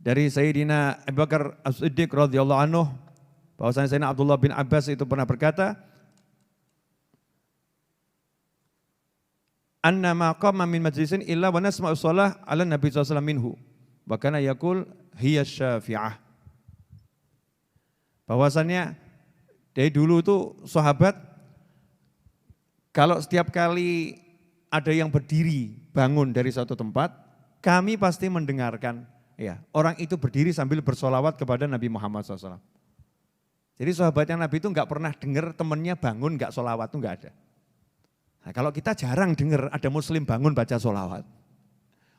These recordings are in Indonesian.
dari Sayyidina Abu Bakar As-Siddiq radhiyallahu anhu, bahwasanya Sayyidina Abdullah bin Abbas itu pernah berkata, anna ma qama min majlisin illa wa nasma'u shalah 'ala Nabi sallallahu alaihi wasallam minhu wa kana yaqul hiya syafi'ah. Bahwasannya dari dulu itu sahabat kalau setiap kali ada yang berdiri bangun dari suatu tempat, kami pasti mendengarkan ya, orang itu berdiri sambil bersolawat kepada Nabi Muhammad SAW. Jadi sahabatnya Nabi itu enggak pernah dengar temannya bangun enggak solawat, itu enggak ada. Nah, kalau kita jarang dengar ada muslim bangun baca solawat.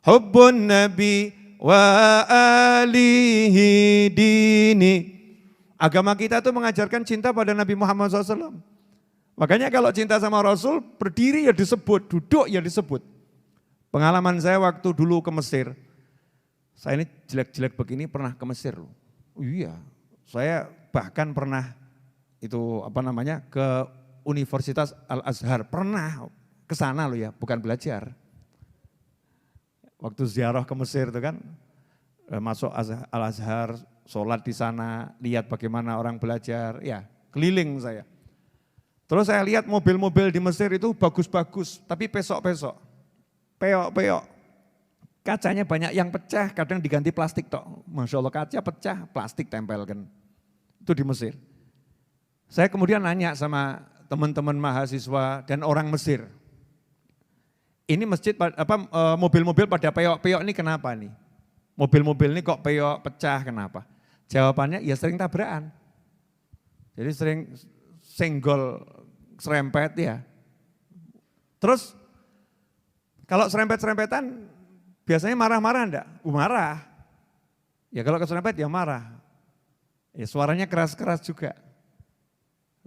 Hubbun Nabi wa alihi dini. Agama kita itu mengajarkan cinta pada Nabi Muhammad SAW. Makanya kalau cinta sama Rasul, berdiri ya disebut, duduk ya disebut. Pengalaman saya waktu dulu ke Mesir, saya ini jelek-jelek begini pernah ke Mesir loh. Iya, saya bahkan pernah itu ke Universitas Al-Azhar, pernah ke sana loh ya, bukan belajar. Waktu ziarah ke Mesir itu kan, masuk Al-Azhar, sholat di sana, lihat bagaimana orang belajar, ya keliling saya. Terus saya lihat mobil-mobil di Mesir itu bagus-bagus, tapi pesok-pesok, peok-peok. Kacanya banyak yang pecah, kadang diganti plastik tok. Masya Allah kaca pecah, plastik tempelkan. Itu di Mesir. Saya kemudian nanya sama teman-teman mahasiswa dan orang Mesir. Ini masjid, mobil-mobil pada peok-peok ini kenapa nih? Mobil-mobil ini kok peok pecah kenapa? Jawabannya ya sering tabrakan. Jadi sering senggol, serempet ya. Terus kalau serempet-serempetan biasanya marah-marah enggak? Marah. Ya kalau keserempet ya marah. Ya suaranya keras-keras juga.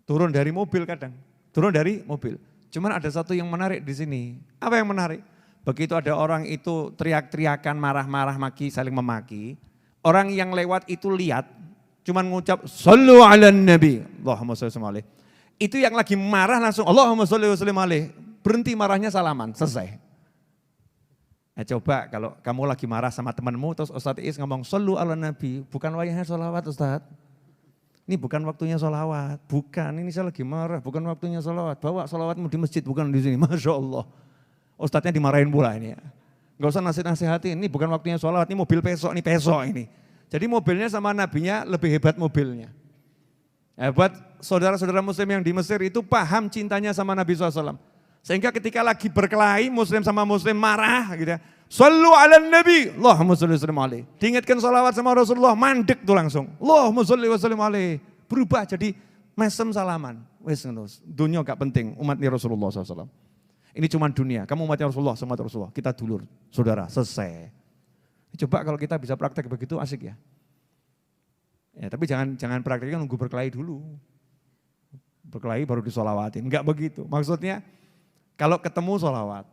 Turun dari mobil kadang, turun dari mobil. Cuman ada satu yang menarik di sini. Apa yang menarik? Begitu ada orang itu teriak-teriakan, marah-marah, maki, saling memaki. Orang yang lewat itu lihat, cuman ngucap, Sallu ala nabi, Allahumma salli wa sallim. Itu yang lagi marah langsung, Allahumma salli wa sallim alaih. Berhenti marahnya salaman, selesai. Nah, coba kalau kamu lagi marah sama temanmu, terus Ustadz Is ngomong, Sallu ala nabi, bukan wayahnya sholawat Ustadz. Ini bukan waktunya sholawat, bukan, ini saya lagi marah, bukan waktunya sholawat. Bawa sholawatmu di masjid, bukan di sini, Masya Allah. Ustadznya dimarahin pula ini ya. Gak usah nasihat-nasihatin, ini bukan waktunya sholawat, ini mobil pesok ini. Jadi mobilnya sama nabinya lebih hebat mobilnya. Buat saudara-saudara muslim yang di Mesir itu paham cintanya sama Nabi SAW. Sehingga ketika lagi berkelahi muslim sama muslim marah gitu ya. Sallu ala nabi, Allahumma salli wa sallim alaih. Diingatkan salawat sama Rasulullah, mandek tuh langsung. Allahumma salli wa sallim alaih. Berubah jadi mesem salaman. Wes dunia gak penting, umatnya Rasulullah SAW. Ini cuma dunia, kamu umatnya Rasulullah sama Rasulullah. Kita dulur, saudara, selesai. Coba kalau kita bisa praktek begitu asik ya. Ya, tapi jangan prakteknya nunggu berkelahi dulu. Berkelahi baru disolawatin, enggak begitu. Maksudnya kalau ketemu solawat.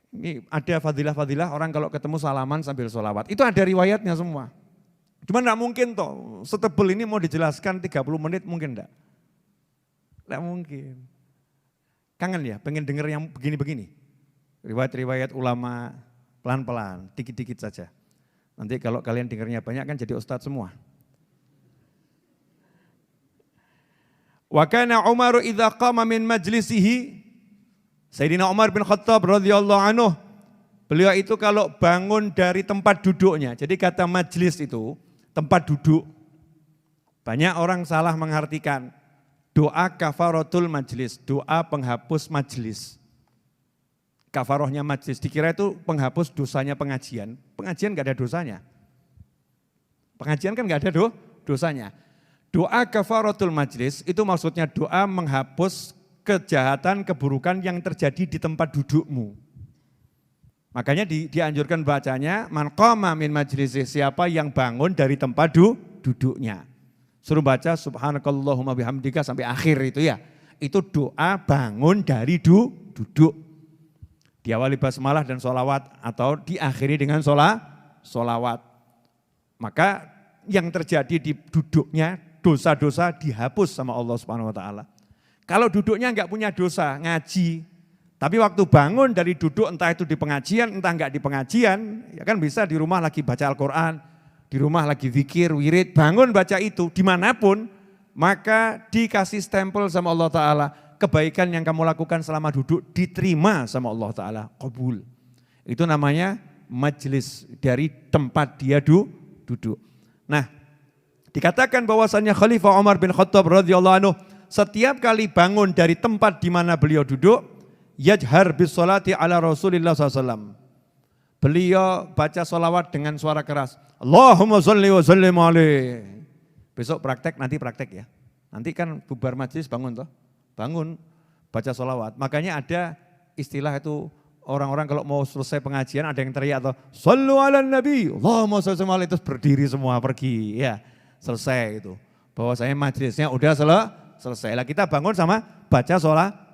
Ini ada fadilah-fadilah orang kalau ketemu salaman sambil solawat. Itu ada riwayatnya semua. Cuma enggak mungkin toh, setebel ini mau dijelaskan 30 menit mungkin enggak. Enggak mungkin. Kangen ya, pengen denger yang begini-begini. Riwayat-riwayat ulama pelan-pelan, dikit-dikit saja. Nanti kalau kalian dengarnya banyak kan jadi ustadz semua. Wa kana Umar idza qama min majlisihi, Sayyidina Umar bin Khattab radhiyallahu anhu, beliau itu kalau bangun dari tempat duduknya, jadi kata majlis itu tempat duduk. Banyak orang salah mengartikan doa kafaratul majlis, doa penghapus majlis. Kafarohnya majlis, dikira itu penghapus dosanya pengajian. Pengajian gak ada dosanya. Pengajian kan gak ada dosanya. Doa kafaratul majlis itu maksudnya doa menghapus kejahatan, keburukan yang terjadi di tempat dudukmu. Makanya dianjurkan bacanya, man qama min majlisih, siapa yang bangun dari tempat duduknya. Suruh baca subhanakallahumma bihamdika sampai akhir itu ya. Itu doa bangun dari duduk. Diawali basmalah dan sholawat atau diakhiri dengan sholawat. Maka yang terjadi di duduknya, dosa-dosa dihapus sama Allah Subhanahu wa taala. Kalau duduknya enggak punya dosa, ngaji. Tapi waktu bangun dari duduk, entah itu di pengajian, entah enggak di pengajian, ya kan bisa di rumah lagi baca Al-Quran, di rumah lagi zikir, wirid, bangun baca itu dimanapun, maka dikasih stempel sama Allah Ta'ala, kebaikan yang kamu lakukan selama duduk diterima sama Allah Ta'ala, qabul. Itu namanya majelis, dari tempat dia duduk. Nah, dikatakan bahwasannya Khalifah Umar bin Khattab radhiyallahu anhu setiap kali bangun dari tempat di mana beliau duduk, yajhar bis salati ala Rasulillah SAW. Beliau baca sholawat dengan suara keras. Allahumma sholli wa sallim alaih. Besok nanti praktek ya. Nanti kan bubar majlis bangun toh. Bangun baca sholawat. Makanya ada istilah itu, orang-orang kalau mau selesai pengajian ada yang teriak atau shollu ala nabi. Allahumma sholli wa sallim alaih. Terus berdiri semua pergi. Ya selesai itu. Bahwasanya majlisnya udah selesai. Lah kita bangun sama baca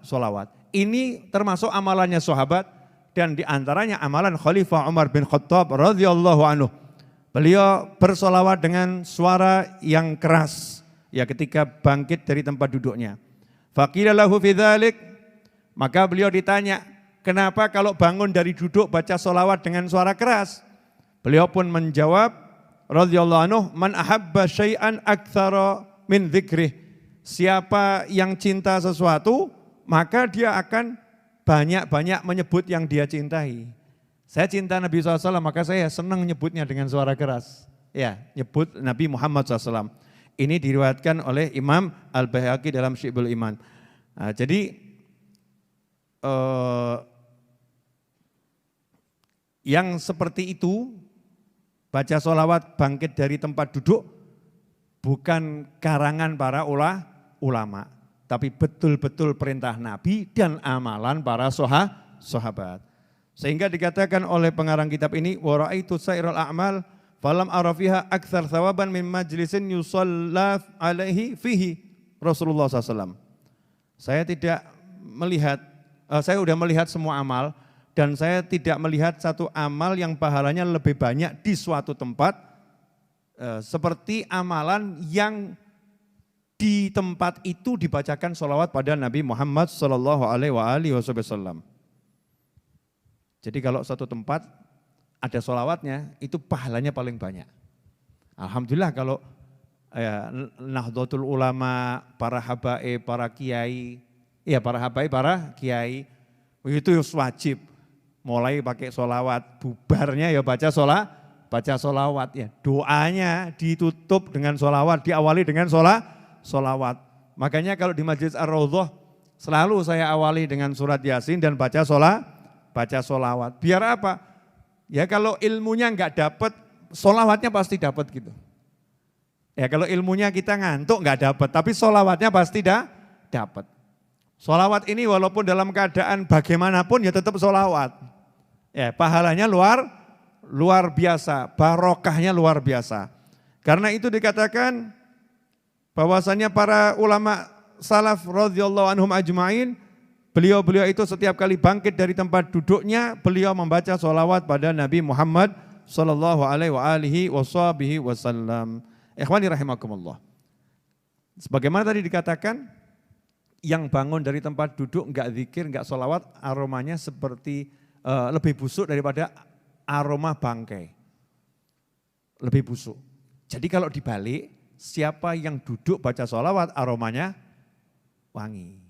sholawat. Ini termasuk amalannya sahabat. Dan diantaranya amalan Khalifah Umar bin Khattab radhiyallahu anhu. Beliau bersolawat dengan suara yang keras ya ketika bangkit dari tempat duduknya. Faqila lahu fi dzalik, maka beliau ditanya, kenapa kalau bangun dari duduk baca solawat dengan suara keras? Beliau pun menjawab radhiyallahu anhu, man ahabba syai'an aktsara min dzikrih. Siapa yang cinta sesuatu, maka dia akan banyak-banyak menyebut yang dia cintai. Saya cinta Nabi SAW, maka saya senang nyebutnya dengan suara keras. Ya, nyebut Nabi Muhammad SAW. Ini diriwayatkan oleh Imam Al-Baihaqi dalam Syi'bul Iman. Nah, jadi yang seperti itu, baca sholawat bangkit dari tempat duduk, bukan karangan para ulama. Tapi betul-betul perintah Nabi dan amalan para sahabat. Sehingga dikatakan oleh pengarang kitab ini, wa ra'aitu sairul a'mal falam arafiha aktsar thawaban min majlisin yusalla alaihi fihi Rasulullah SAW. Saya tidak melihat, saya sudah melihat semua amal dan saya tidak melihat satu amal yang pahalanya lebih banyak di suatu tempat seperti amalan yang di tempat itu dibacakan sholawat pada Nabi Muhammad SAW. Jadi kalau suatu tempat ada sholawatnya, itu pahalanya paling banyak. Alhamdulillah kalau Nahdlatul Ulama, para habaib, para kiai, itu wajib. Mulai pakai sholawat, bubarnya ya baca sholawat ya. Doanya ditutup dengan sholawat, diawali dengan sholawat. Makanya kalau di Majlis Ar-Raudhah selalu saya awali dengan surat Yasin dan baca sholawat. Biar apa? Ya kalau ilmunya enggak dapat, sholawatnya pasti dapat gitu. Ya kalau ilmunya kita ngantuk enggak dapat, tapi sholawatnya pasti dapat. Sholawat ini walaupun dalam keadaan bagaimanapun ya tetap sholawat. Ya pahalanya luar biasa, barokahnya luar biasa. Karena itu dikatakan bahwasanya para ulama salaf radhiyallahu anhum ajma'in, beliau-beliau itu setiap kali bangkit dari tempat duduknya, beliau membaca sholawat pada Nabi Muhammad sallallahu alaihi wasallam. Ikhwani rahimakumullah. Sebagaimana tadi dikatakan, yang bangun dari tempat duduk enggak zikir, enggak sholawat, aromanya seperti lebih busuk daripada aroma bangkai. Lebih busuk. Jadi kalau dibalik, siapa yang duduk baca sholawat aromanya wangi.